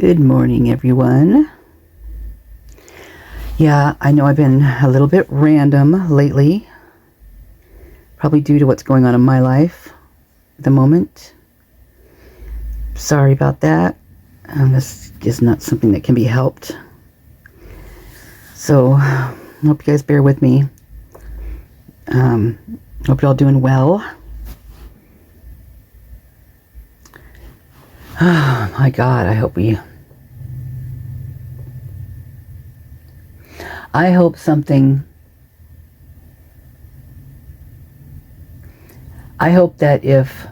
Good morning, everyone. Yeah, I know I've been a little bit random lately, probably due to what's going on in my life at the moment. Sorry about that. This is not something that can be helped. So, I hope you guys bear with me. Hope you're all doing well. Oh my God, I hope that if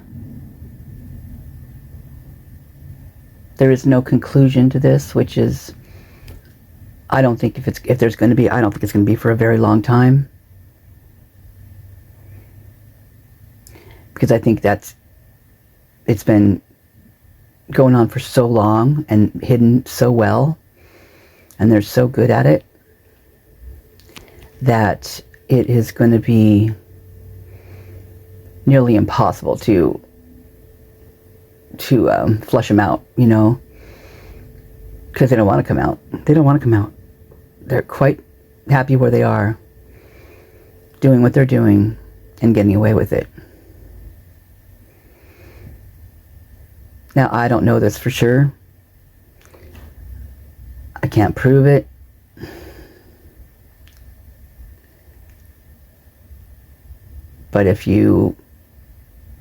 there is no conclusion to this, which is, I don't think if there's going to be, I don't think it's going to be for a very long time. Because I think it's been going on for so long and hidden so well, and they're so good at it, that it is going to be nearly impossible to flush them out, you know, because they don't want to come out. They don't want to come out. They're quite happy where they are, doing what they're doing and getting away with it. Now, I don't know this for sure. I can't prove it. But if you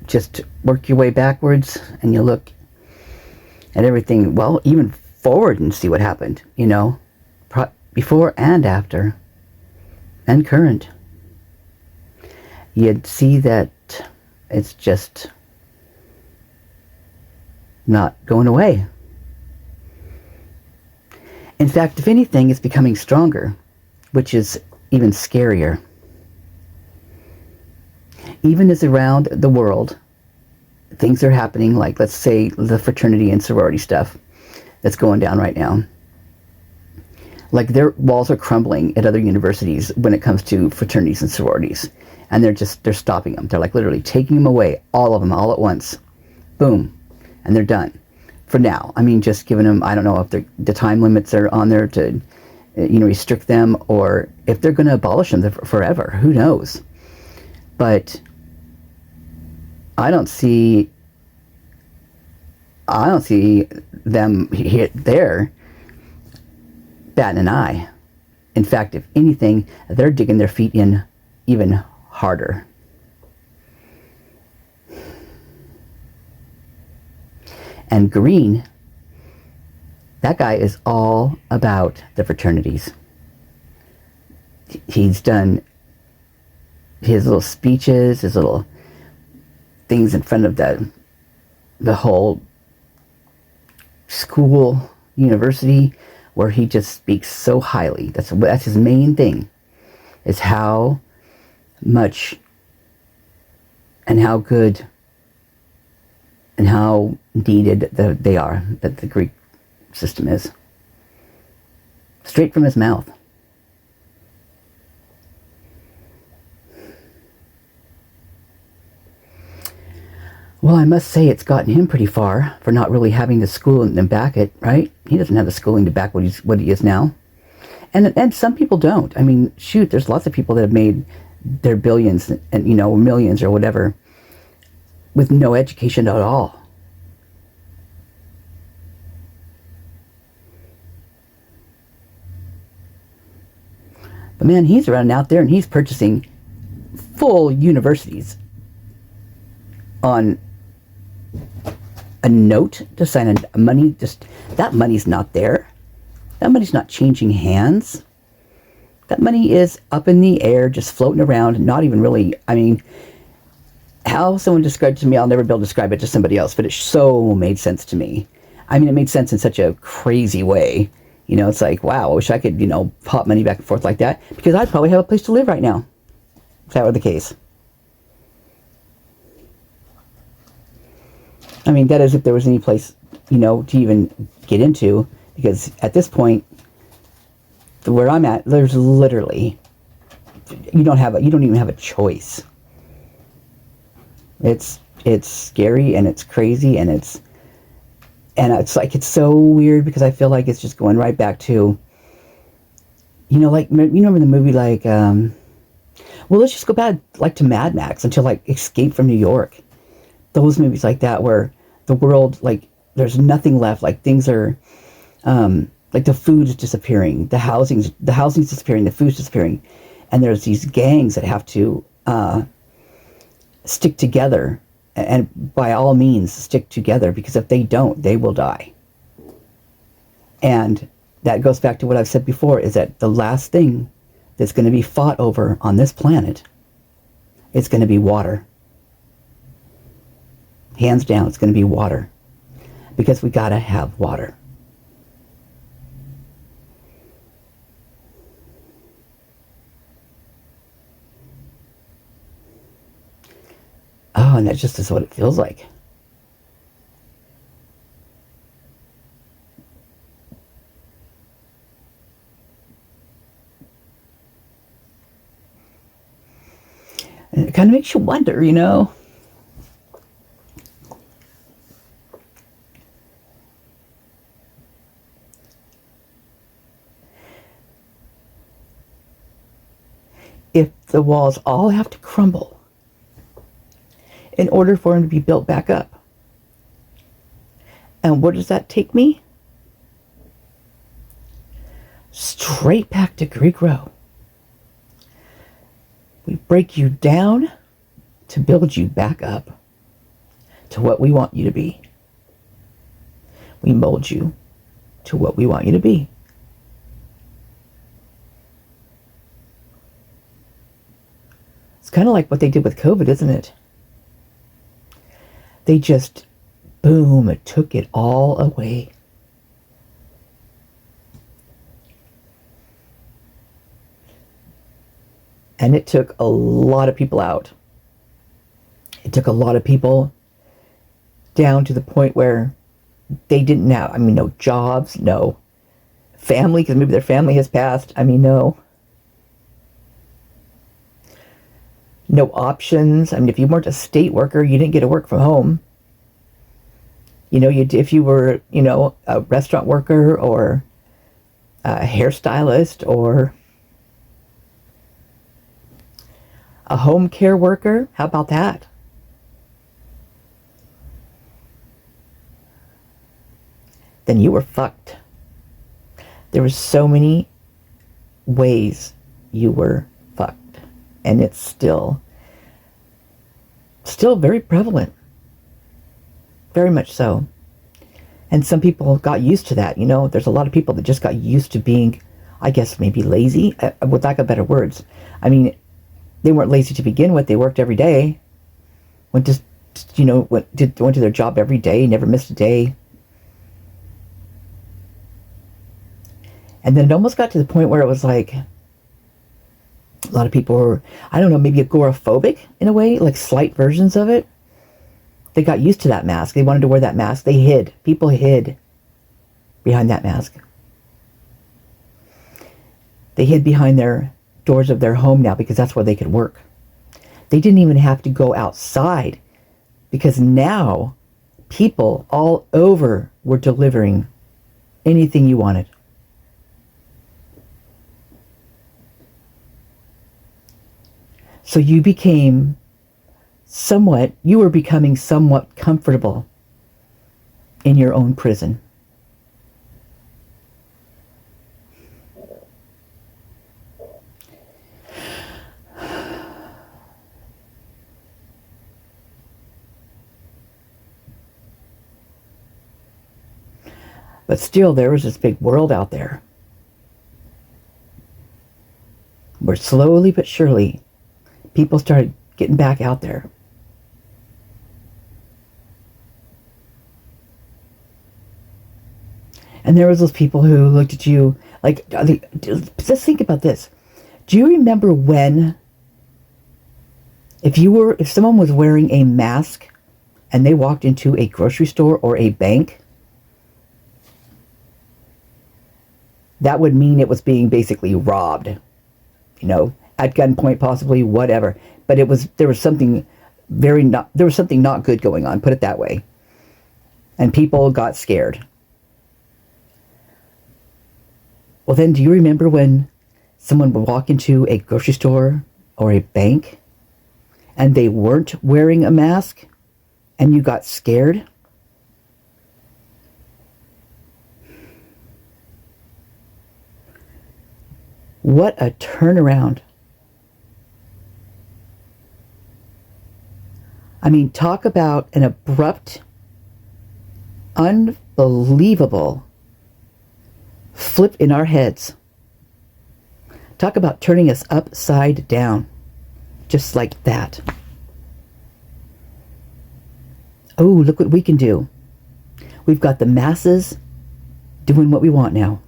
just work your way backwards and you look at everything, well, even forward and see what happened, you know, before and after and current, you'd see that it's just not going away. In fact, if anything, it's becoming stronger, which is even scarier. Even as around the world, things are happening, like, let's say, the fraternity and sorority stuff that's going down right now. Like, their walls are crumbling at other universities when it comes to fraternities and sororities. And they're stopping them. They're like literally taking them away, all of them, all at once. Boom. And they're done. For now. I mean, just giving them, I don't know if the time limits are on there to, you know, restrict them, or if they're going to abolish them forever. Who knows? But I don't see them there batting an eye. In fact, if anything, they're digging their feet in even harder. And Green, that guy is all about the fraternities. He's done his little speeches, his little things in front of the whole school, university, where he just speaks so highly. That's his main thing, is how much and how good and how needed that the Greek system is. Straight from his mouth. Well, I must say it's gotten him pretty far for not really having the schooling to back it, right? He doesn't have the schooling to back what he is now. And some people don't. I mean, shoot, there's lots of people that have made their billions and, you know, millions or whatever with no education at all. But man, he's running out there and he's purchasing full universities on a note to sign a money. Just that money's not there. That money's not changing hands. That money is up in the air, just floating around, not even really, I mean, how someone described it to me, I'll never be able to describe it to somebody else, but it so made sense to me. I mean, it made sense in such a crazy way. You know, it's like, wow, I wish I could, you know, pop money back and forth like that, because I'd probably have a place to live right now, if that were the case. I mean, that is if there was any place, you know, to even get into, because at this point, where I'm at, there's literally, you don't even have a choice. It's scary and it's crazy and it's And it's like, it's so weird because I feel like it's just going right back to, you know, like, you remember the movie, like, well, let's just go back, like, to Mad Max, until, like, Escape from New York. Those movies like that, where the world, like, there's nothing left, like, things are, like, the food is disappearing, the housing's disappearing, the food's disappearing, and there's these gangs that have to stick together, and by all means stick together, because if they don't, they will die. And that goes back to what I've said before, is that the last thing that's going to be fought over on this planet is going to be water. Hands down, it's going to be water, because we got to have water. Oh, and that just is what it feels like. And it kind of makes you wonder, you know. If the walls all have to crumble in order for them to be built back up. And where does that take me? Straight back to Greek row. We break you down to build you back up to what we want you to be. We mold you to what we want you to be. It's kind of like what they did with COVID, isn't it? They just, boom, it took it all away. And it took a lot of people out. It took a lot of people down to the point where they didn't have, I mean, no jobs, no family, because maybe their family has passed. I mean, no options. I mean, if you weren't a state worker, you didn't get to work from home. You know, if you were, you know, a restaurant worker or a hairstylist or a home care worker, how about that? Then you were fucked. There were so many ways you were fucked. And it's still very prevalent. Very much so. And some people got used to that. You know, there's a lot of people that just got used to being, I guess, maybe lazy, with lack of better words. I mean, they weren't lazy to begin with. They worked every day. Went to their job every day, never missed a day. And then it almost got to the point where it was like, a lot of people were, I don't know, maybe agoraphobic in a way, like slight versions of it. They got used to that mask. They wanted to wear that mask. They hid. People hid behind that mask. They hid behind their doors of their home now because that's where they could work. They didn't even have to go outside because now people all over were delivering anything you wanted. So you were becoming somewhat comfortable in your own prison. But still, there was this big world out there where slowly but surely people started getting back out there. And there was those people who looked at you like, just think about this. Do you remember when, if someone was wearing a mask and they walked into a grocery store or a bank, that would mean it was being basically robbed, you know, at gunpoint, possibly, whatever. But there was something not good going on, put it that way. And people got scared. Well, then, do you remember when someone would walk into a grocery store or a bank and they weren't wearing a mask and you got scared? What a turnaround. I mean, talk about an abrupt, unbelievable flip in our heads. Talk about turning us upside down. Just like that. Oh, look what we can do. We've got the masses doing what we want now.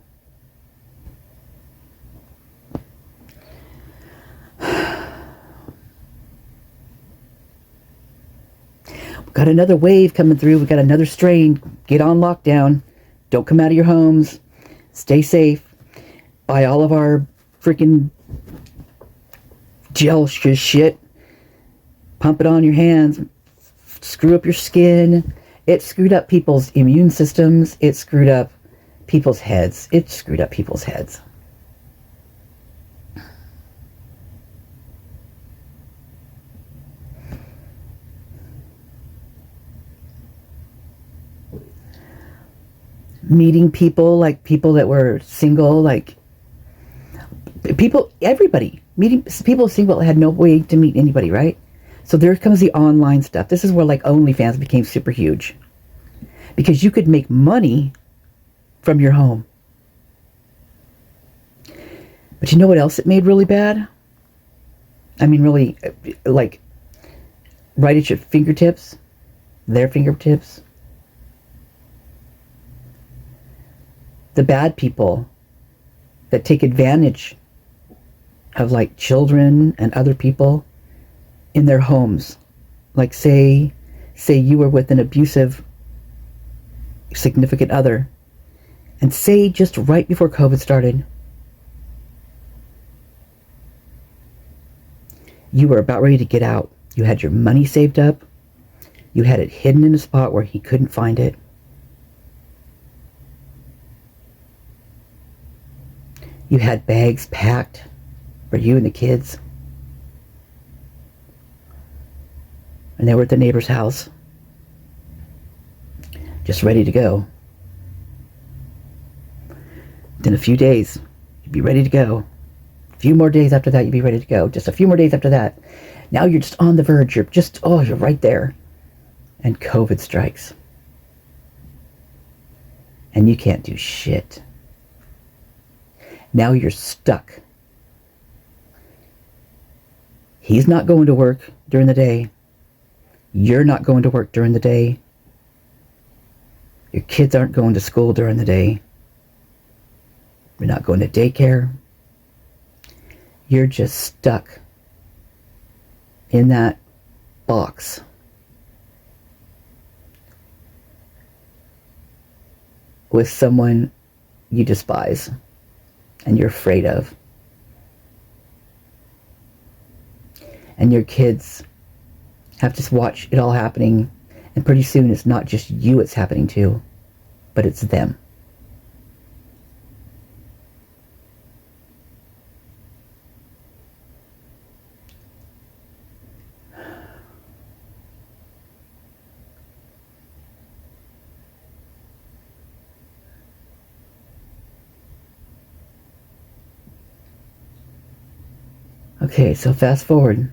We've got another wave coming through. We've got another strain. Get on lockdown. Don't come out of your homes. Stay safe. Buy all of our freaking gel shit. Pump it on your hands. Screw up your skin. It screwed up people's immune systems. It screwed up people's heads. It screwed up people's heads. Meeting people, like people that were single, like people, everybody, meeting people single had no way to meet anybody, right? So there comes the online stuff. This is where like OnlyFans became super huge because you could make money from your home. But you know what else it made really bad? I mean, really, like right at your fingertips, their fingertips. The bad people that take advantage of like children and other people in their homes. Like say you were with an abusive significant other, and say just right before COVID started, you were about ready to get out. You had your money saved up. You had it hidden in a spot where he couldn't find it. You had bags packed for you and the kids. And they were at the neighbor's house, just ready to go. Then a few days, you'd be ready to go. A few more days after that, you'd be ready to go. Just a few more days after that. Now you're just on the verge. You're just, you're right there. And COVID strikes. And you can't do shit. Now you're stuck. He's not going to work during the day. You're not going to work during the day. Your kids aren't going to school during the day. You're not going to daycare. You're just stuck in that box. With someone you despise and you're afraid of. And your kids have to watch it all happening, and pretty soon it's not just you it's happening to, but it's them. Okay, so fast forward.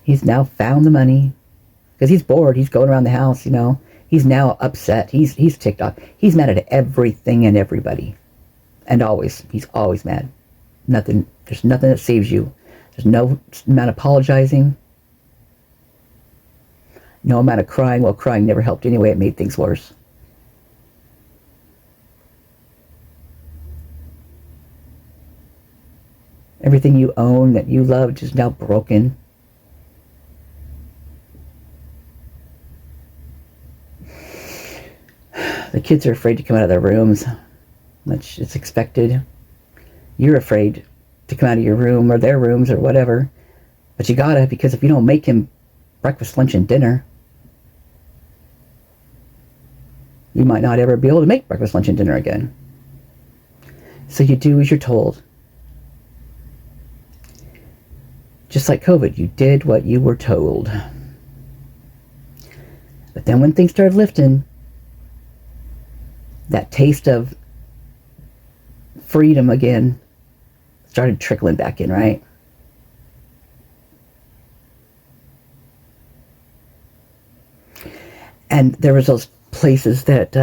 He's now found the money because he's bored. He's going around the house, you know. He's now upset. He's ticked off. He's mad at everything and everybody. And always. He's always mad. Nothing. There's nothing that saves you. There's no amount of apologizing. No amount of crying. Well, crying never helped anyway. It made things worse. Everything you own that you loved is now broken. The kids are afraid to come out of their rooms, which is expected. You're afraid to come out of your room or their rooms or whatever. But you gotta, because if you don't make him breakfast, lunch, and dinner. You might not ever be able to make breakfast, lunch, and dinner again. So you do as you're told. Just like COVID, you did what you were told. But then when things started lifting, that taste of freedom again started trickling back in, right? And there was those places that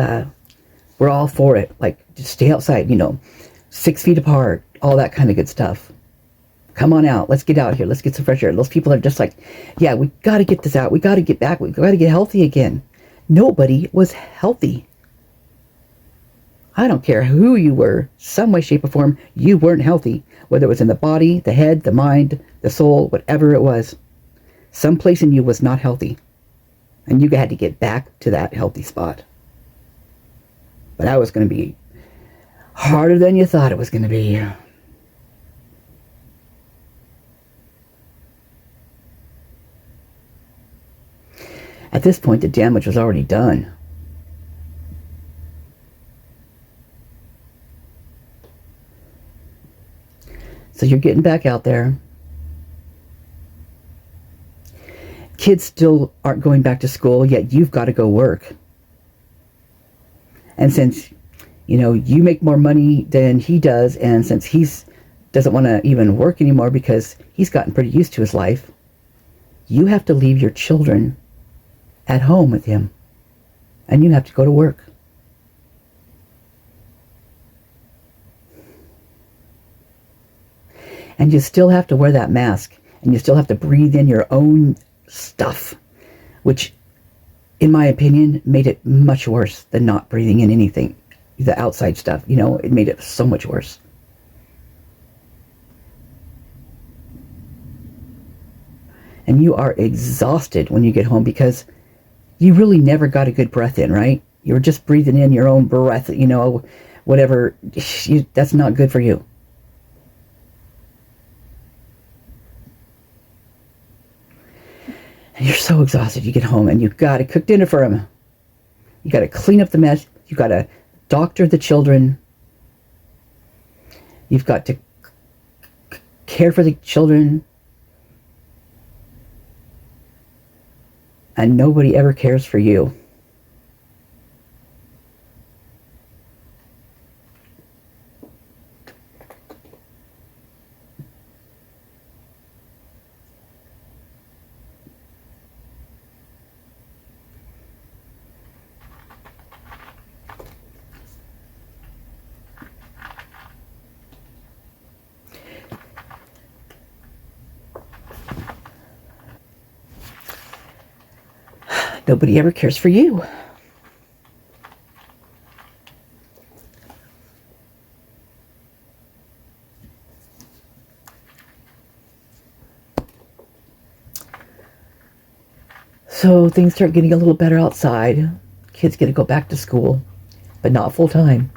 were all for it, like just stay outside, 6 feet apart, all that kind of good stuff. Come on out, let's get out here, let's get some fresh air. Those people are just like, yeah, we got to get this out, we got to get back, we got to get healthy again. Nobody was healthy. I don't care who you were, some way, shape, or form, you weren't healthy. Whether it was in the body, the head, the mind, the soul, whatever it was. Some place in you was not healthy. And you had to get back to that healthy spot. But that was going to be harder than you thought it was going to be. At this point, the damage was already done. So you're getting back out there. Kids still aren't going back to school, yet you've got to go work. And since, you make more money than he does, and since he doesn't want to even work anymore because he's gotten pretty used to his life, you have to leave your children at home with him. And you have to go to work. And you still have to wear that mask, and you still have to breathe in your own stuff, which, in my opinion, made it much worse than not breathing in anything, the outside stuff. It made it so much worse. And you are exhausted when you get home because you really never got a good breath in, right? You were just breathing in your own breath, whatever. That's not good for you. And you're so exhausted, you get home and you've got to cook dinner for him. You got to clean up the mess. You got to doctor the children. You've got to care for the children. And nobody ever cares for you. Nobody ever cares for you. So things start getting a little better outside. Kids get to go back to school, but not full time.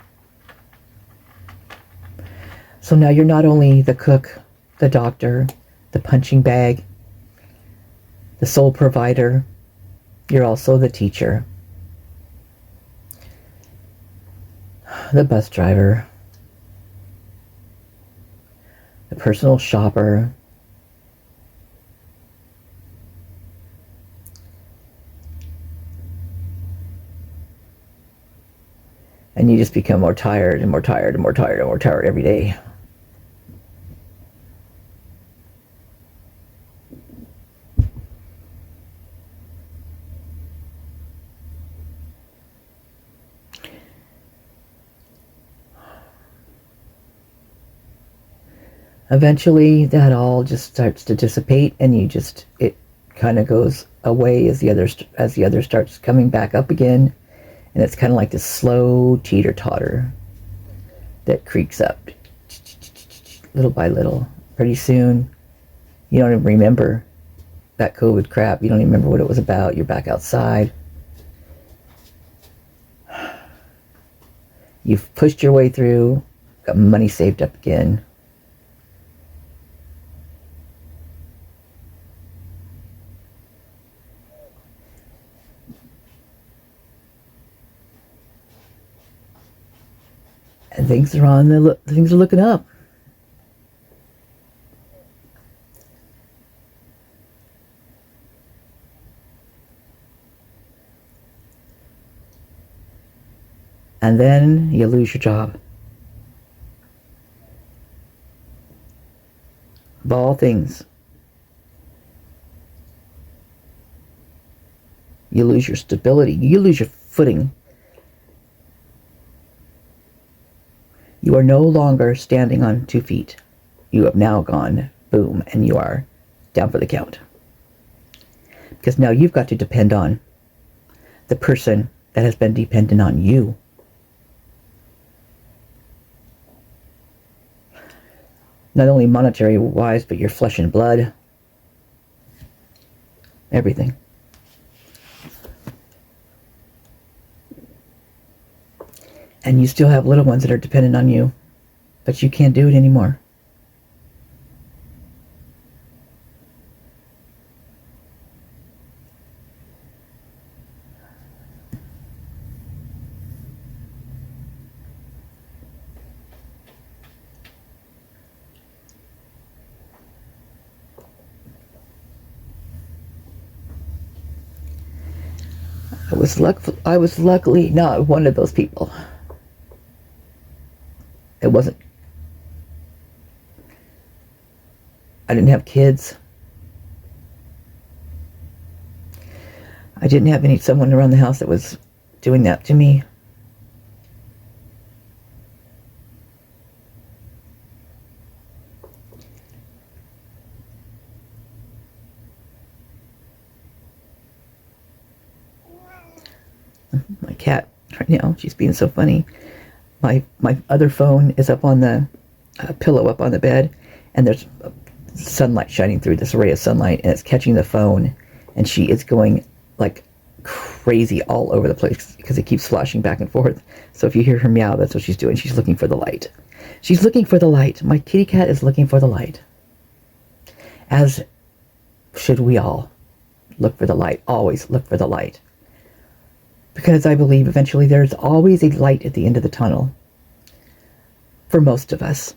So now you're not only the cook, the doctor, the punching bag, the sole provider, you're also the teacher, the bus driver, the personal shopper, and you just become more tired and more tired and more tired and more tired every day. Eventually, that all just starts to dissipate, and it kind of goes away as the other starts coming back up again, and it's kind of like this slow teeter-totter that creaks up, little by little. Pretty soon, you don't even remember that COVID crap. You don't even remember what it was about. You're back outside. You've pushed your way through, got money saved up again. And things are looking up. And then you lose your job. Of all things, you lose your stability. You lose your footing. You are no longer standing on 2 feet. You have now gone boom, and you are down for the count. Because now you've got to depend on the person that has been dependent on you. Not only monetary wise, but your flesh and blood. Everything. And you still have little ones that are dependent on you, but you can't do it anymore. I was luckily not one of those people. It wasn't. I didn't have kids. I didn't have someone around the house that was doing that to me. My cat right now, she's being so funny. My other phone is up on the pillow up on the bed, and there's sunlight shining through, this ray of sunlight, and it's catching the phone, and she is going like crazy all over the place because it keeps flashing back and forth. So if you hear her meow, that's what she's doing. She's looking for the light. She's looking for the light. My kitty cat is looking for the light. As should we all look for the light. Always look for the light. Because I believe eventually there's always a light at the end of the tunnel. For most of us.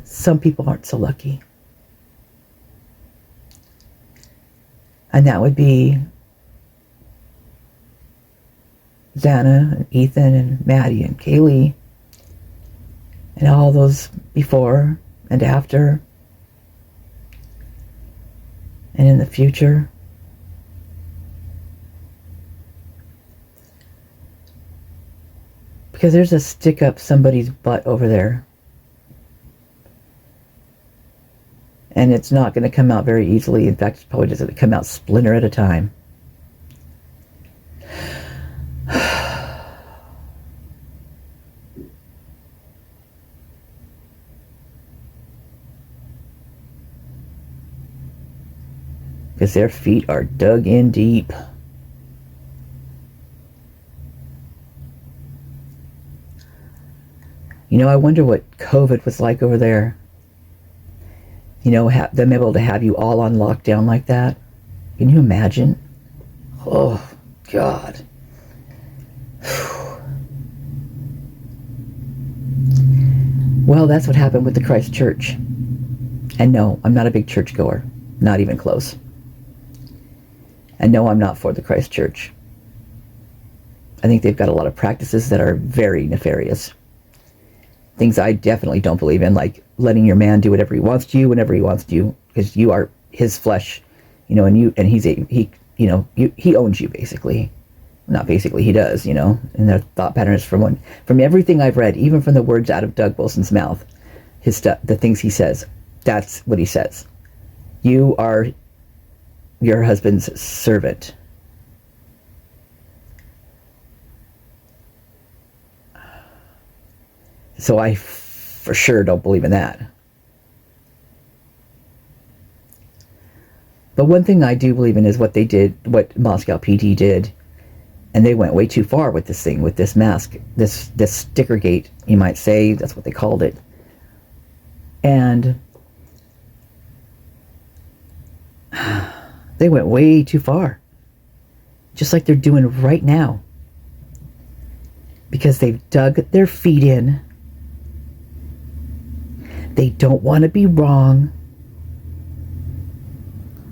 Some people aren't so lucky. And that would be Xana and Ethan and Maddie and Kaylee. And all those before and after. And in the future. Because there's a stick up somebody's butt over there. And it's not going to come out very easily. In fact, it's probably just going to come out splinter at a time. Because their feet are dug in deep. You know, I wonder what COVID was like over there. You know, them able to have you all on lockdown like that. Can you imagine? Oh, God. Well, that's what happened with the Christ Church. And no, I'm not a big church goer. Not even close. And no, I'm not for the Christ Church. I think they've got a lot of practices that are very nefarious. Things I definitely don't believe in, like letting your man do whatever he wants to you, whenever he wants to you, because you are his flesh, you know, and he owns you basically. Not basically, he does, you know. And their thought patterns from everything I've read, even from the words out of Doug Wilson's mouth, his stuff, the things he says, that's what he says. You are your husband's servant. So I for sure don't believe in that. But one thing I do believe in is what they did, what Moscow PD did, and they went way too far with this thing, with this mask, this Stickergate, you might say, that's what they called it. And they went way too far. Just like they're doing right now. Because they've dug their feet in They don't want to be wrong,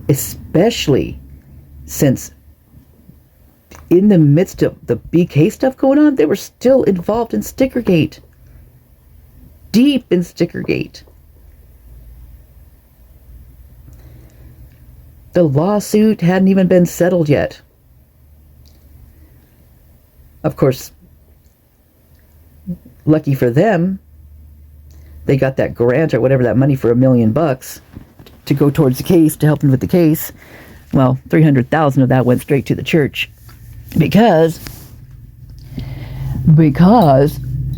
especially since in the midst of the BK stuff going on, they were still involved in Stickergate. Deep in Stickergate. The lawsuit hadn't even been settled yet. Of course, lucky for them, they got that grant or whatever, that money for $1 million to go towards the case, to help them with the case. Well, 300,000 of that went straight to the church because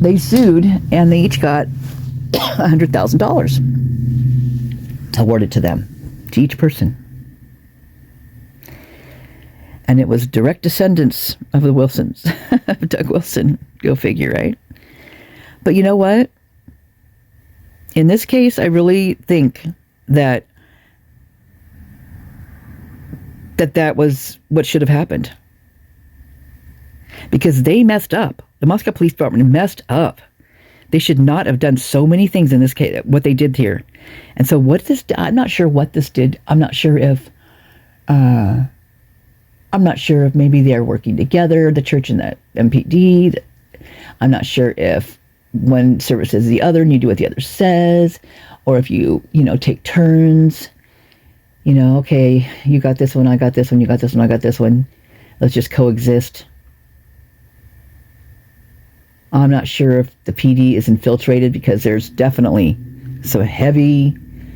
they sued and they each got $100,000 awarded to them, to each person. And it was direct descendants of the Wilsons, Doug Wilson, go figure, right? But you know what? In this case, I really think that was what should have happened. Because they messed up. The Moscow Police Department messed up. They should not have done so many things in this case, what they did here. And so I'm not sure what this did. I'm not sure if maybe they're working together, the church and the MPD. I'm not sure if one service says the other and you do what the other says, or if you take turns. Okay, you got this one, I got this one, you got this one, I got this one. Let's just coexist. I'm not sure if the PD is infiltrated, because there's definitely some heavy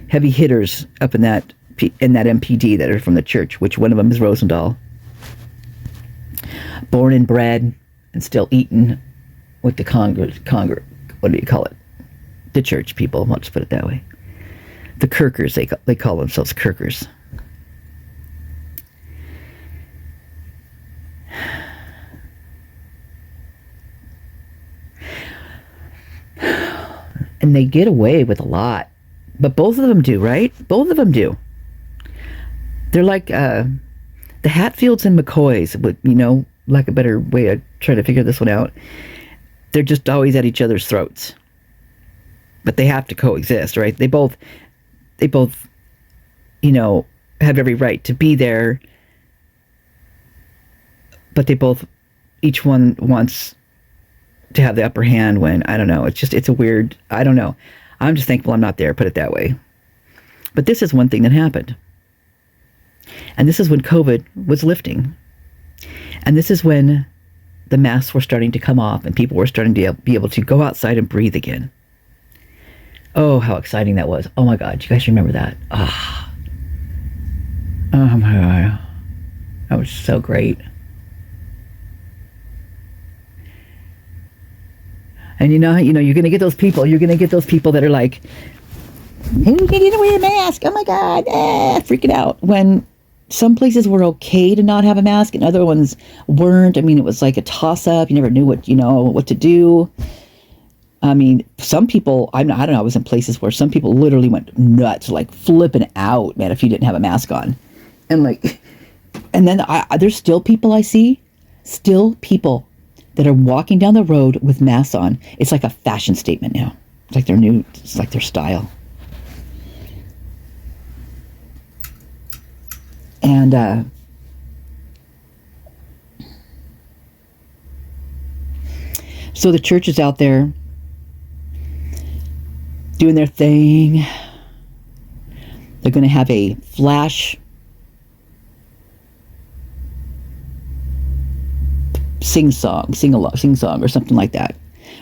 hitters up in that MPD that are from the church, which one of them is Rosendahl. Born and bred and still eaten with the what do you call it? The church people, let's put it that way. The Kirkers, they call themselves Kirkers. And they get away with a lot. But both of them do, right? Both of them do. They're like the Hatfields and McCoys, like a better way of trying to figure this one out. They're just always at each other's throats. But they have to coexist, right? They both have every right to be there. But each one wants to have the upper hand when, I don't know, it's a weird, I don't know. I'm just thankful I'm not there, put it that way. But this is one thing that happened. And this is when COVID was lifting. And this is when the masks were starting to come off and people were starting to be able to go outside and breathe again. Oh, how exciting that was. Oh my God, do you guys remember that? Oh my God. That was so great. And you're going to get those people. You're going to get those people that are like, hey, you need to wear a mask. Oh my God, freaking out. When some places were okay to not have a mask and other ones weren't. I mean, it was like a toss-up. You never knew what to do. I mean, some people, I don't know, I was in places where some people literally went nuts, like flipping out, man, if you didn't have a mask on. And then there's still people I see, that are walking down the road with masks on. It's like a fashion statement now. It's like it's like their style. And so the church is out there doing their thing. They're going to have a flash sing song or something like that,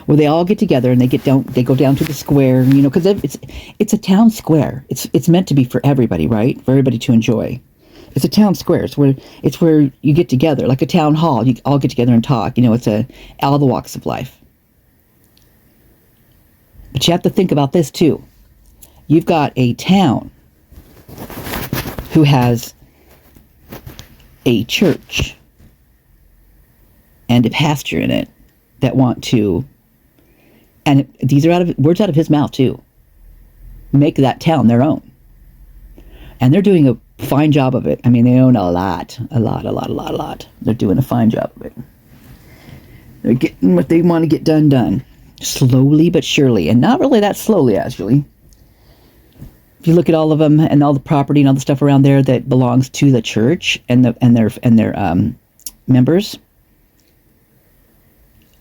where they all get together and they go down to the square, because it's a town square. It's meant to be for everybody, right? For everybody to enjoy. It's a town square. It's where you get together, like a town hall. You all get together and talk. It's all the walks of life. But you have to think about this too. You've got a town who has a church and a pastor in it that want to, and these are words out of his mouth too, make that town their own. And they're doing a fine job of it. I mean, they own a lot. They're doing a fine job of it. They're getting what they want to get done. Slowly but surely. And not really that slowly, actually. if you look at all of them and all the property and all the stuff around there that belongs to the church and their members,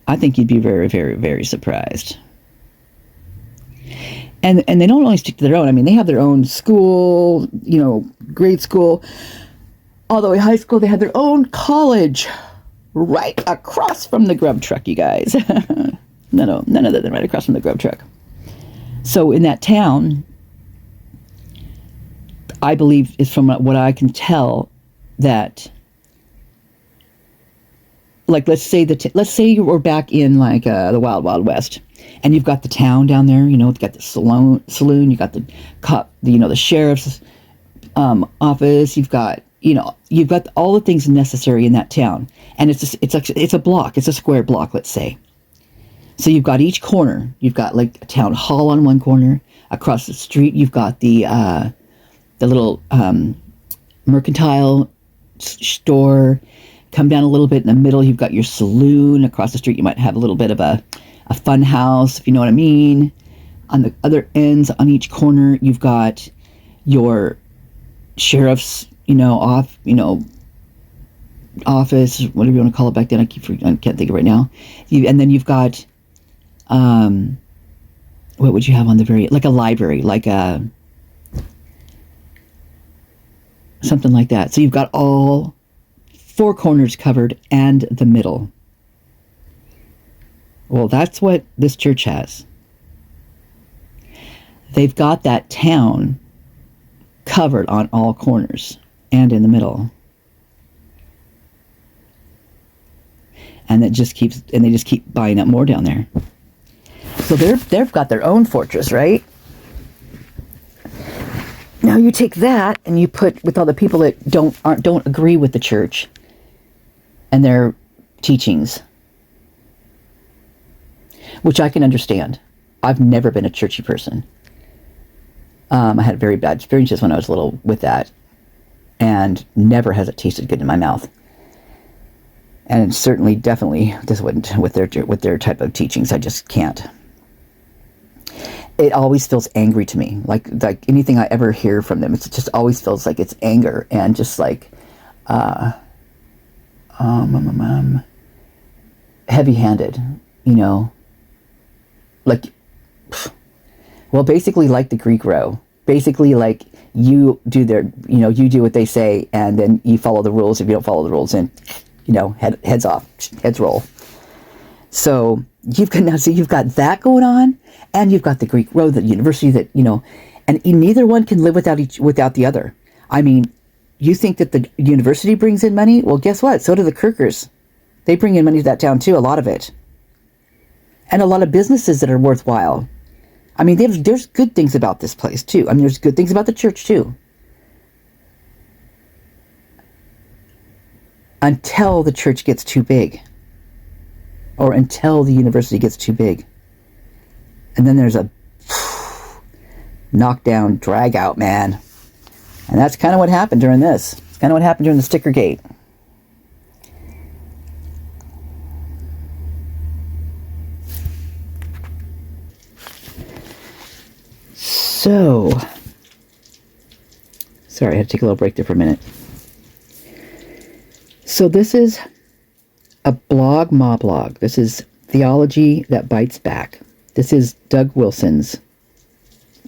I think you'd be very, very, very surprised. And they don't only stick to their own. I mean, they have their own school, grade school, all the way high school. They have their own college right across from the grub truck, you guys. None of them right across from the grub truck. So in that town, I believe, is from what I can tell, that, like, let's say you were back in like the Wild Wild West, and you've got the town down there. You've got the saloon. You got the cop, the sheriff's office. You've got all the things necessary in that town, and it's a block. It's a square block, let's say. So you've got each corner. You've got like a town hall on one corner. Across the street, you've got the little mercantile store. Come down a little bit in the middle, you've got your saloon. Across the street, you might have a little bit of a fun house, if you know what I mean. On the other ends, on each corner, you've got your sheriff's, office, whatever you want to call it back then. I can't think of it right now. And then you've got, what would you have on the like a library, like a, something like that. So you've got all four corners covered and the middle. Well, that's what this church has. They've got that town covered on all corners and in the middle. And they just keep buying up more down there. So they've got their own fortress, right? Now you take that and you put with all the people that don't agree with the church and their teachings, which I can understand. I've never been a churchy person. I had very bad experiences when I was little with that, and never has it tasted good in my mouth. And certainly, definitely, this wouldn't with their type of teachings. I just can't. It always feels angry to me, like anything I ever hear from them. It just always feels like it's anger and just like, heavy-handed, like, well, basically like the Greek row. Basically, like you do you do what they say, and then you follow the rules. If you don't follow the rules, then heads off, heads roll. So you've got that going on, and you've got the Greek row, the university that and neither one can live without the other. I mean, you think that the university brings in money? Well, guess what? So do the Kirkers. They bring in money to that town too, a lot of it, and a lot of businesses that are worthwhile. I mean, there's good things about this place too. I mean, there's good things about the church too. Until the church gets too big. Or until the university gets too big. And then there's a knockdown, drag out, man. And that's kind of what happened during this. It's kind of what happened during the Stickergate. So, sorry, I had to take a little break there for a minute. So this is a blog, blog. This is Theology That Bites Back. This is Doug Wilson's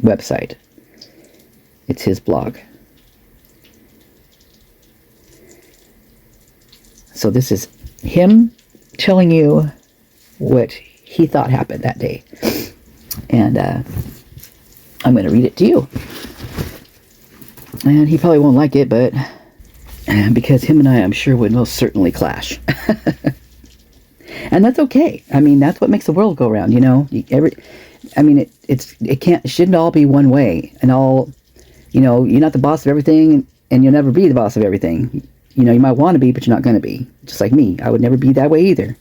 website. It's his blog. So this is him telling you what he thought happened that day. And I'm going to read it to you. And he probably won't like it, but because him and I'm sure would most certainly clash. And that's okay. I mean, that's what makes the world go round, it shouldn't all be one way. And all, you're not the boss of everything, and you'll never be the boss of everything. You might want to be, but you're not going to be. Just like me. I would never be that way either.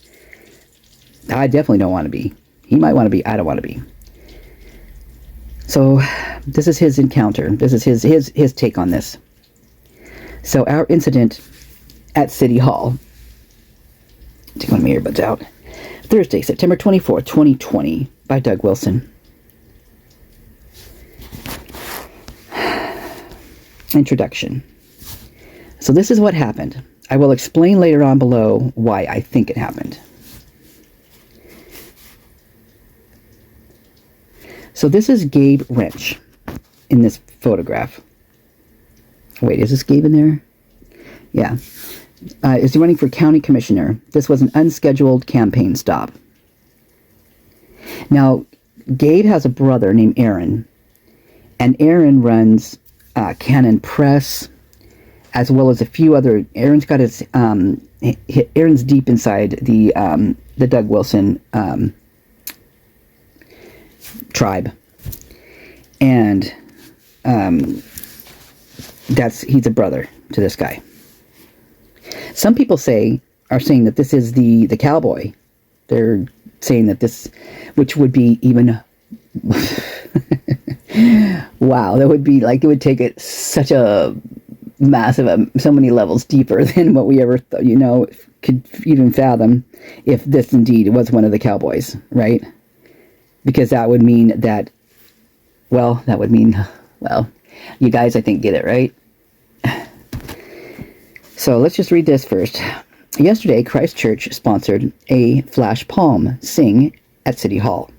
I definitely don't want to be. He might want to be. I don't want to be. So this is his encounter. This is his take on this. So our incident at City Hall. Take one of my earbuds out. Thursday, September 24th, 2020, by Doug Wilson. Introduction. So this is what happened. I will explain later on below why I think it happened. So this is Gabe Wrench in this photograph. Wait, is this Gabe in there? Yeah. Is running for county commissioner. This was an unscheduled campaign stop. Now, Gabe has a brother named Aaron, and Aaron runs Cannon Press, as well as a few other. Aaron's got his. Aaron's deep inside the Doug Wilson tribe, and he's a brother to this guy. Some people are saying that this is the cowboy. They're saying that this, which would be even. Wow, that would be like, it would take it such a massive, so many levels deeper than what we ever could even fathom, if this indeed was one of the cowboys, right? Because that would mean that, well, you guys, I think, get it, right? So let's just read this first. Yesterday, Christ Church sponsored a flash palm sing at City Hall.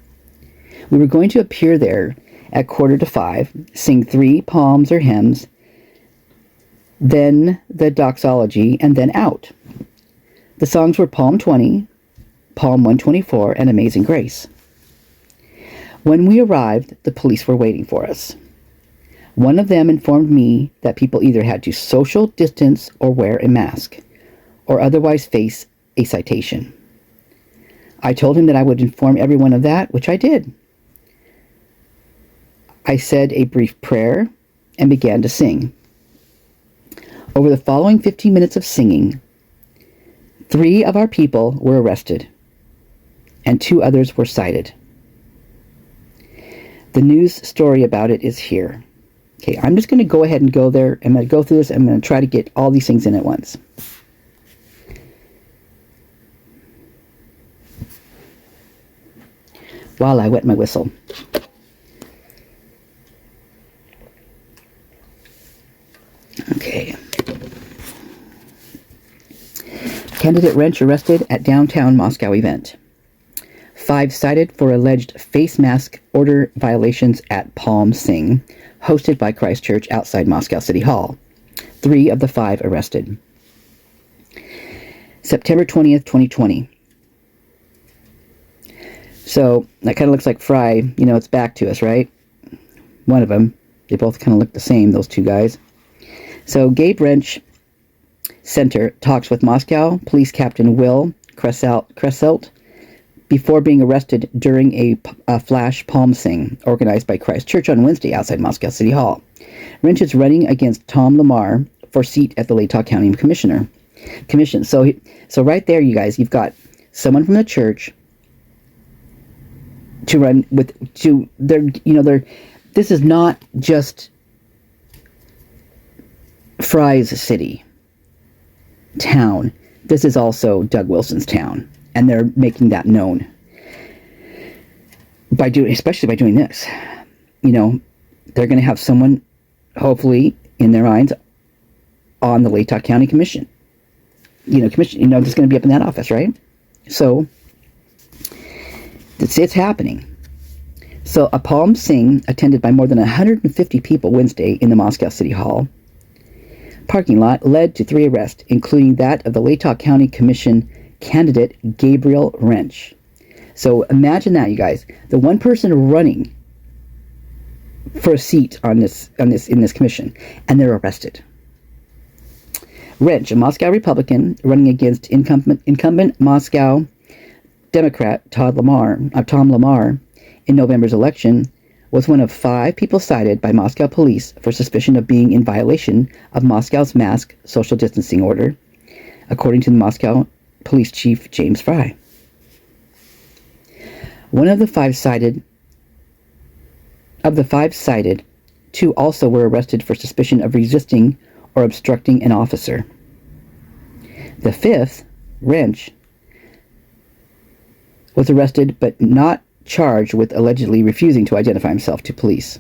We were going to appear there at 4:45, sing 3 palms or hymns, then the doxology, and then out. The songs were Psalm 20, Psalm 124, and Amazing Grace. When we arrived, the police were waiting for us. One of them informed me that people either had to social distance or wear a mask, or otherwise face a citation. I told him that I would inform everyone of that, which I did. I said a brief prayer and began to sing. Over the following 15 minutes of singing, 3 of our people were arrested, and 2 others were cited. The news story about it is here. Okay, I'm just going to go ahead and go there. I'm going to go through this. I'm going to try to get all these things in at once. While I wet my whistle. Okay. Candidate Wrench arrested at downtown Moscow event. 5 cited for alleged face mask order violations at Palm Sing, hosted by Christ Church outside Moscow City Hall. 3 of the 5 arrested. September 20th, 2020. So, that kind of looks like Fry. It's back to us, right? One of them. They both kind of look the same, those 2 guys. So, Gabe Wrench Center talks with Moscow Police Captain Will Kresselt before being arrested during a flash palm sing organized by Christ Church on Wednesday outside Moscow City Hall. Wrench is running against Tom Lamar for seat at the Latah County Commission. So right there, you guys, you've got someone from the church to run with. This is not just Fry's city, town. This is also Doug Wilson's town, and they're making that known especially by doing this. They're going to have someone, hopefully, in their minds, on the Latah County Commission. That's going to be up in that office, right? So it's happening. So a palm sing attended by more than 150 people Wednesday in the Moscow City Hall parking lot led to 3 arrests, including that of the Latah County Commission candidate Gabriel Wrench. So imagine that, you guys. The one person running for a seat in this commission, and they're arrested. Wrench, a Moscow Republican running against incumbent Moscow Democrat Tom Lamar in November's election, was one of 5 people cited by Moscow police for suspicion of being in violation of Moscow's mask social distancing order, according to the Moscow Police Chief James Fry. Of the 5 cited, 2 also were arrested for suspicion of resisting or obstructing an officer. The 5th, Wrench, was arrested but not charged with allegedly refusing to identify himself to police,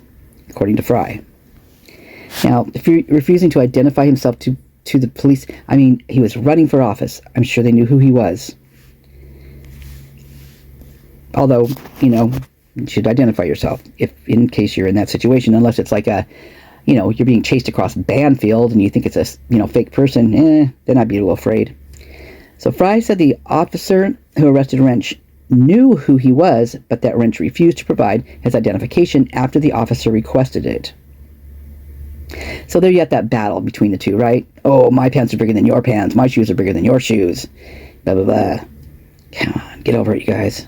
according to Fry. Now, if you're refusing to identify himself to the police, I mean, he was running for office. I'm sure they knew who he was. Although, you should identify yourself if in case you're in that situation, unless it's like you're being chased across Banfield and you think it's a, fake person. Then I'd be a little afraid. So Fry said the officer who arrested Wrench knew who he was, but that Wrench refused to provide his identification after the officer requested it. So there you got that battle between the two, right? Oh, my pants are bigger than your pants. My shoes are bigger than your shoes. Blah, blah, blah. Come on, get over it, you guys.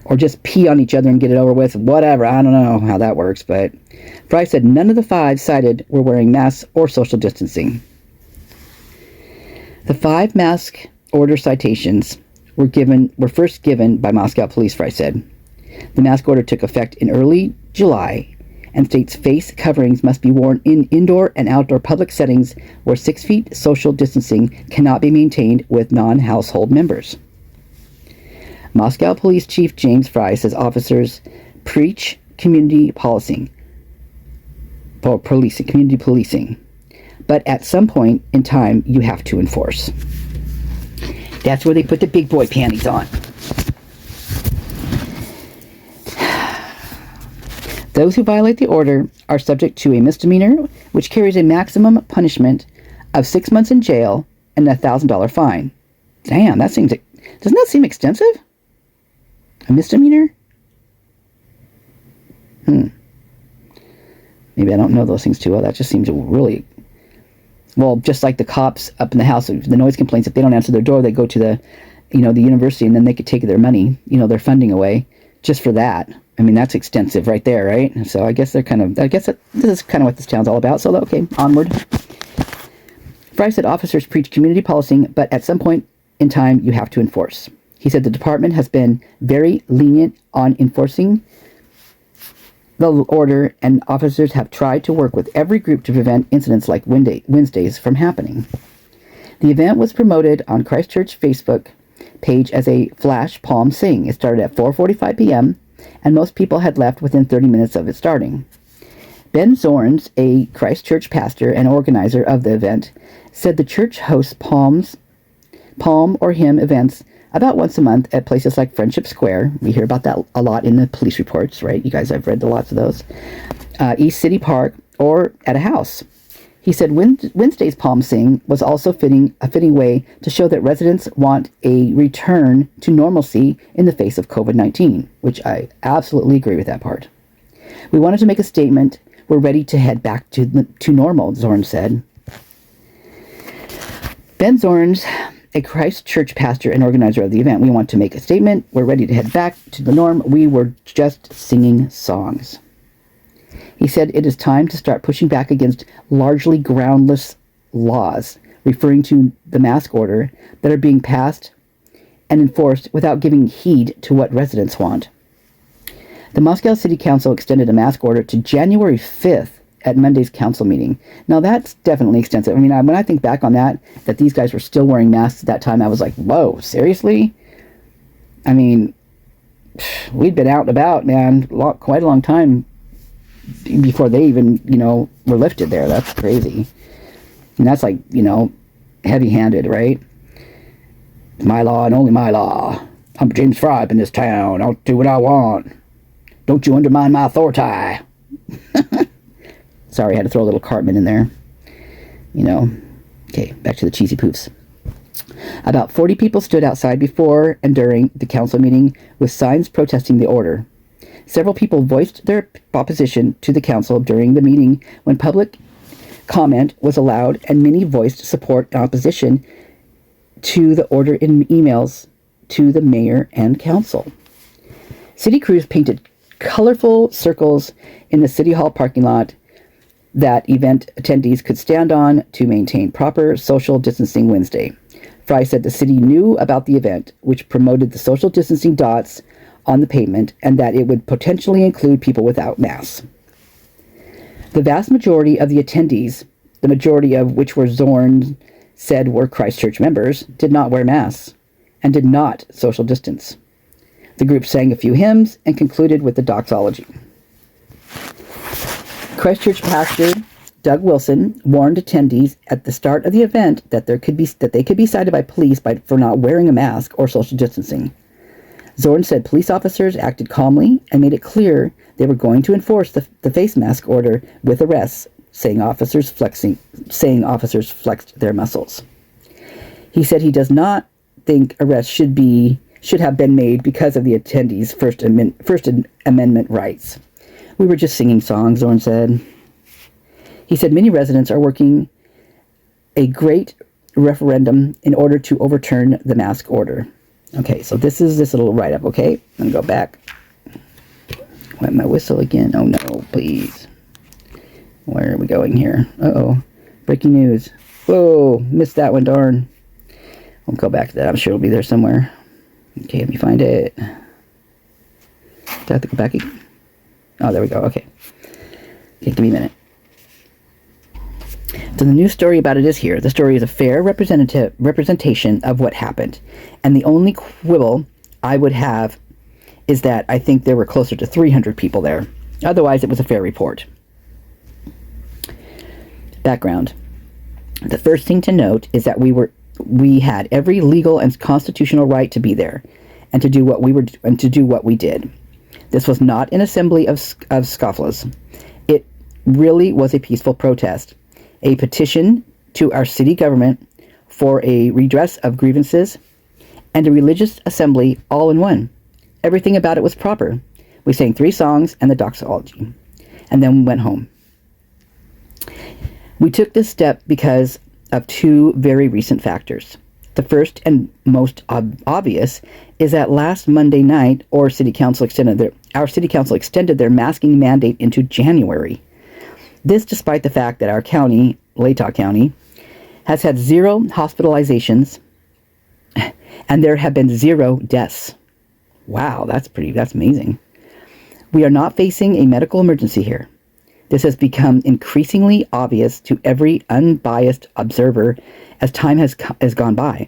Or just pee on each other and get it over with. Whatever, I don't know how that works, but Fry said none of the 5 cited were wearing masks or social distancing. The 5 mask order citations were first given by Moscow police, Fry said. The mask order took effect in early July and states face coverings must be worn in indoor and outdoor public settings where 6 feet social distancing cannot be maintained with non-household members. Moscow Police Chief James Fry says officers preach community policing, community policing, but at some point in time you have to enforce. That's where they put the big boy panties on. Those who violate the order are subject to a misdemeanor, which carries a maximum punishment of 6 months in jail and a $1,000 fine. Damn, doesn't that seem extensive? A misdemeanor? Maybe I don't know those things too well. That just seems really... Well, just like the cops up in the house, the noise complaints, if they don't answer their door, they go to the university and then they could take their money, their funding away just for that. I mean, that's extensive right there, right? So I guess this is kind of what this town's all about. So, okay, onward. Fry said officers preach community policing, but at some point in time, you have to enforce. He said the department has been very lenient on enforcing the order, and officers have tried to work with every group to prevent incidents like Wednesdays from happening. The event was promoted on Christchurch Facebook page as a flash palm sing. It started at 4:45 p.m., and most people had left within 30 minutes of it starting. Ben Zorns, a Christchurch pastor and organizer of the event, said the church hosts palm or hymn events about once a month at places like Friendship Square. We hear about that a lot in the police reports, right? You guys have read lots of those. East City Park, or at a house. He said Wednesday's Palm Sing was also a fitting way to show that residents want a return to normalcy in the face of COVID-19, which I absolutely agree with that part. We wanted to make a statement. We're ready to head back to normal, Zorn said. Ben Zorns, a Christchurch pastor and organizer of the event, we want to make a statement. We're ready to head back to the norm. We were just singing songs. He said it is time to start pushing back against largely groundless laws, referring to the mask order, that are being passed and enforced without giving heed to what residents want. The Moscow City Council extended a mask order to January 5th at Monday's council meeting. Now, that's definitely extensive. I mean, when I think back on that these guys were still wearing masks at that time, I was like, whoa, seriously? I mean, we'd been out and about, man, quite a long time before they even, were lifted there. That's crazy. And that's like, heavy-handed, right? My law and only my law. I'm James Fry up in this town. I'll do what I want. Don't you undermine my authority. Sorry, I had to throw a little Cartman in there. Okay, back to the cheesy poofs. About 40 people stood outside before and during the council meeting with signs protesting the order. Several people voiced their opposition to the council during the meeting when public comment was allowed, and many voiced support and opposition to the order in emails to the mayor and council. City crews painted colorful circles in the City Hall parking lot that event attendees could stand on to maintain proper social distancing Wednesday. Fry said the city knew about the event, which promoted the social distancing dots on the pavement, and that it would potentially include people without masks. The vast majority of the attendees, the majority of which were Zorn said were Christchurch members, did not wear masks and did not social distance. The group sang a few hymns and concluded with the doxology. Christchurch pastor Doug Wilson warned attendees at the start of the event that they could be cited by police for not wearing a mask or social distancing. Zorn said police officers acted calmly and made it clear they were going to enforce the face mask order with arrests, saying officers flexed their muscles. He said he does not think arrests should have been made because of the attendees' First Amendment rights. We were just singing songs, Zorn said. He said many residents are working a great referendum in order to overturn the mask order. Okay, so this is this little write-up, okay? I'm going to go back. Wet my whistle again. Oh, no, please. Where are we going here? Uh-oh. Breaking news. Whoa, missed that one, darn. I'll go back to that. I'm sure it'll be there somewhere. Okay, let me find it. Do I have to go back again? Oh, there we go. Okay. Okay, give me a minute. So the news story about it is here. The story is a fair representation of what happened. And the only quibble I would have is that I think there were closer to 300 people there. Otherwise, it was a fair report. Background. The first thing to note is that we had every legal and constitutional right to be there and to do what we did. This was not an assembly of scofflaws. It really was a peaceful protest. A petition to our city government for a redress of grievances, and a religious assembly all in one. Everything about it was proper. We sang 3 songs and the doxology, and then went home. We took this step because of 2 very recent factors. The first and most obvious is that last Monday night, our city council extended their masking mandate into January. This despite the fact that our county, Latah County, has had 0 hospitalizations and there have been 0 deaths. Wow, that's amazing. We are not facing a medical emergency here. This has become increasingly obvious to every unbiased observer as time has gone by.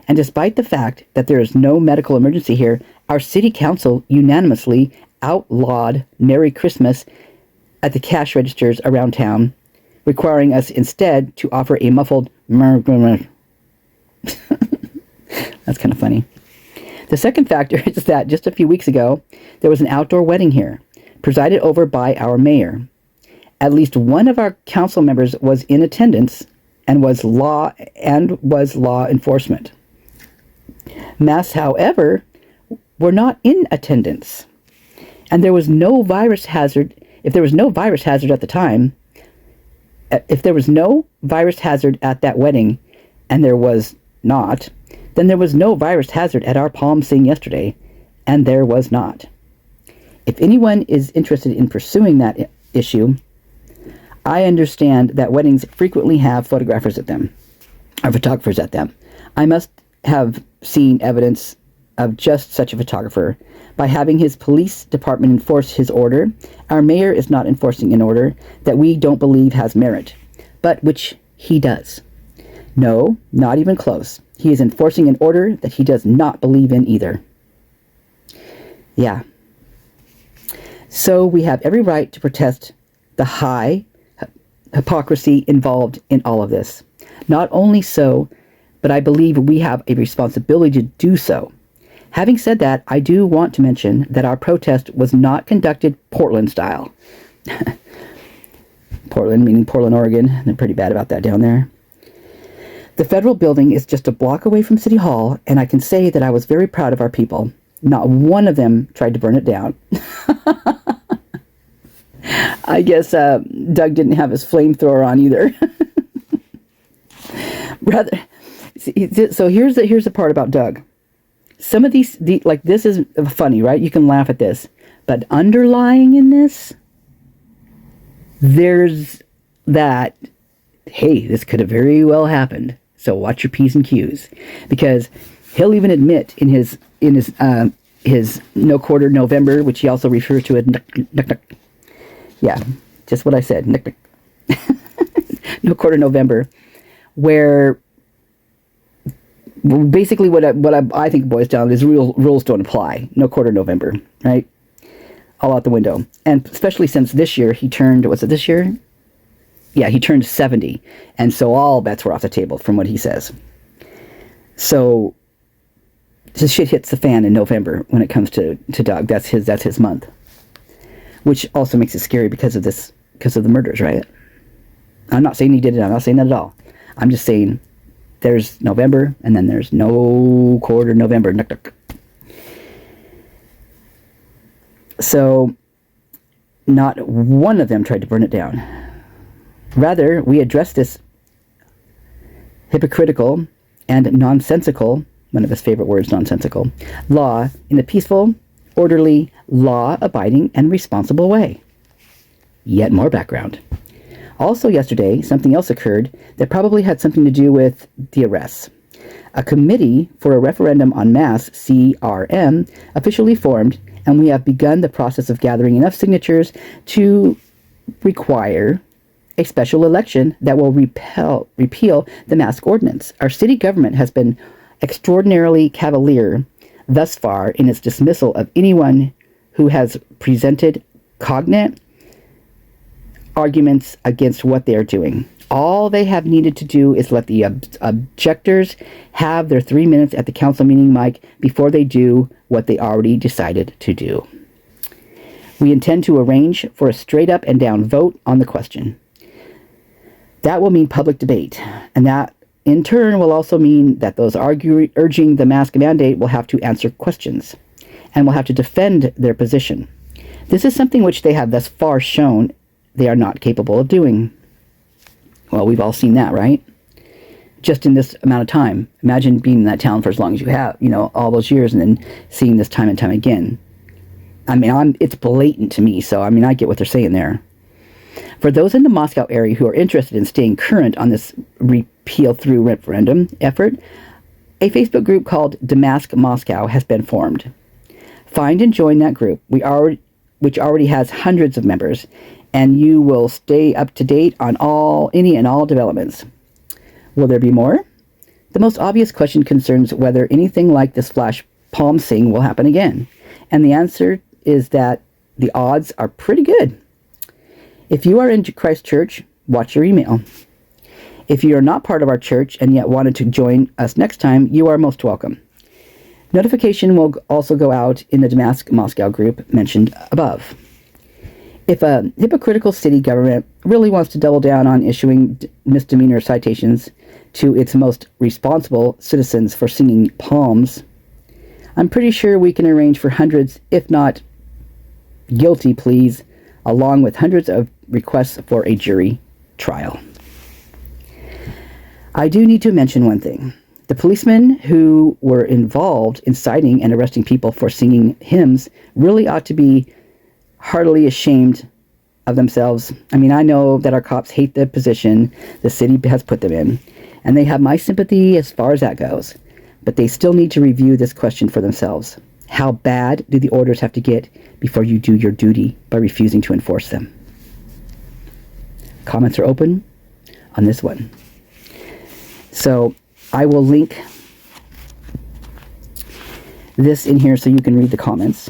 And despite the fact that there is no medical emergency here, our city council unanimously outlawed Merry Christmas at the cash registers around town, requiring us instead to offer a muffled That's kind of funny. The second factor is that just a few weeks ago, there was an outdoor wedding here, presided over by our mayor. At least one of our council members was in attendance and was law enforcement. Masks, however, were not in attendance, and there was no virus hazard. If there was no virus hazard at the time, if there was no virus hazard at that wedding, and there was not, then there was no virus hazard at our palm sing yesterday, and there was not. If anyone is interested in pursuing that issue, I understand that weddings frequently have photographers at them, or photographers at them. I must have seen evidence of just such a photographer. By having his police department enforce his order, our mayor is not enforcing an order that we don't believe has merit, but which he does. No, not even close. He is enforcing an order that he does not believe in either. Yeah. So we have every right to protest the high hypocrisy involved in all of this. Not only so, but I believe we have a responsibility to do so. Having said that, I do want to mention that our protest was not conducted Portland style. Portland, meaning Portland, Oregon. They're pretty bad about that down there. The federal building is just a block away from City Hall, and I can say that I was very proud of our people. Not one of them tried to burn it down. I guess Doug didn't have his flamethrower on either. So here's the part about Doug. Some of these, like this is funny, right? You can laugh at this. But underlying in this, there's that, hey, this could have very well happened. So watch your P's and Q's. Because he'll even admit in his No Quarter November, which he also refers to as yeah, just what I said, No Quarter November, where basically what I think boils down is rules don't apply. No Quarter November, right? all out the window. And especially since this year he turned, was it this year? Yeah, he turned 70. And so all bets were off the table from what he says. So the shit hits the fan in November when it comes to Doug. That's his month. Which also makes it scary because of the murders, right? I'm not saying he did it. I'm not saying that at all. I'm just saying there's November and then there's no quarter November. So not one of them tried to burn it down. Rather, we addressed this hypocritical and nonsensical, one of his favorite words, nonsensical, law in a peaceful, orderly, law-abiding, and responsible way. Yet more background. Also yesterday, something else occurred that probably had something to do with the arrests. A committee for a referendum on mass, CRM, officially formed, and we have begun the process of gathering enough signatures to require a special election that will repeal the mask ordinance. Our city government has been extraordinarily cavalier thus far in its dismissal of anyone who has presented cognate arguments against what they are doing. All they have needed to do is let the objectors have their 3 minutes at the council meeting mic before they do what they already decided to do. We intend to arrange for a straight up and down vote on the question. That will mean public debate, and that in turn will also mean that those urging the mask mandate will have to answer questions and will have to defend their position. This is something which they have thus far shown they are not capable of doing. Well, we've all seen that, right? Just in this amount of time. Imagine being in that town for as long as you have, all those years, and then seeing this time and time again. I mean, it's blatant to me, so I get what they're saying there. For those in the Moscow area who are interested in staying current on this repeal through referendum effort, a Facebook group called Damask Moscow has been formed. Find and join that group, which already has hundreds of members, and you will stay up to date on any and all developments. Will there be more? The most obvious question concerns whether anything like this flash palm sing will happen again, and the answer is that the odds are pretty good. If you are in Christ Church, watch your email. If you are not part of our church and yet wanted to join us next time, you are most welcome. Notification will also go out in the Damask Moscow group mentioned above. If a hypocritical city government really wants to double down on issuing misdemeanor citations to its most responsible citizens for singing palms, I'm pretty sure we can arrange for hundreds, if not guilty pleas, along with hundreds of requests for a jury trial. I do need to mention one thing. The policemen who were involved in citing and arresting people for singing hymns really ought to be heartily ashamed of themselves. I know that our cops hate the position the city has put them in, and they have my sympathy as far as that goes, but they still need to review this question for themselves. How bad do the orders have to get before you do your duty by refusing to enforce them? Comments are open on this one. So I will link this in here so you can read the comments.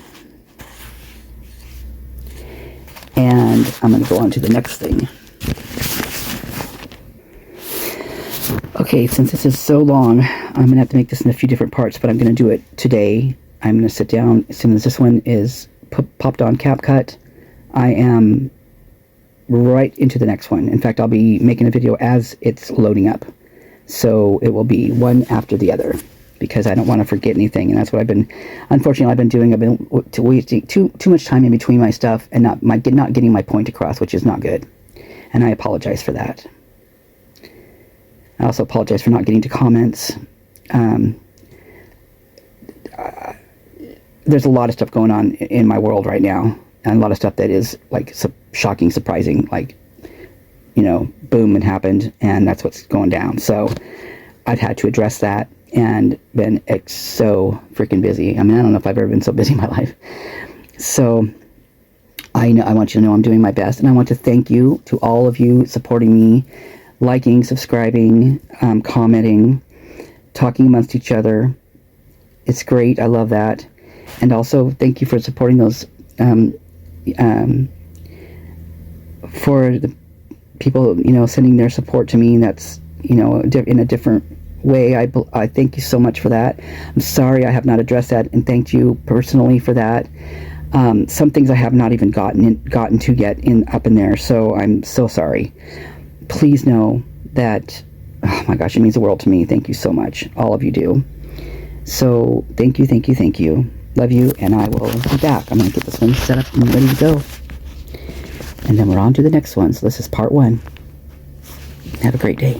And I'm going to go on to the next thing. Okay, since this is so long, I'm going to have to make this in a few different parts, but I'm going to do it today. I'm going to sit down as soon as this one is popped on CapCut. I am right into the next one. In fact, I'll be making a video as it's loading up. So it will be one after the other, because I don't want to forget anything, and that's what I've been doing. I've been wasting too much time in between my stuff and not getting my point across, which is not good, and I apologize for that. I also apologize for not getting to comments. There's a lot of stuff going on in my world right now, and a lot of stuff that is like shocking, surprising, like, boom, it happened, and that's what's going down. So I've had to address that and been so freaking busy. I don't know if I've ever been so busy in my life. So I want you to know I'm doing my best, and I want to thank you to all of you supporting me, liking, subscribing, commenting, talking amongst each other. It's great. I love that. And also thank you for supporting those for the people, you know, sending their support to me. That's, you know, in a different way. I thank you so much for that. I'm sorry I have not addressed that and thanked you personally for that. Some things I have not even gotten to yet up in there, so I'm so sorry. Please know that, oh my gosh, it means the world to me. Thank you so much. All of you do. So thank you, thank you, thank you. Love you, and I will be back. I'm going to get this one set up and ready to go. And then we're on to the next one. So this is part 1. Have a great day.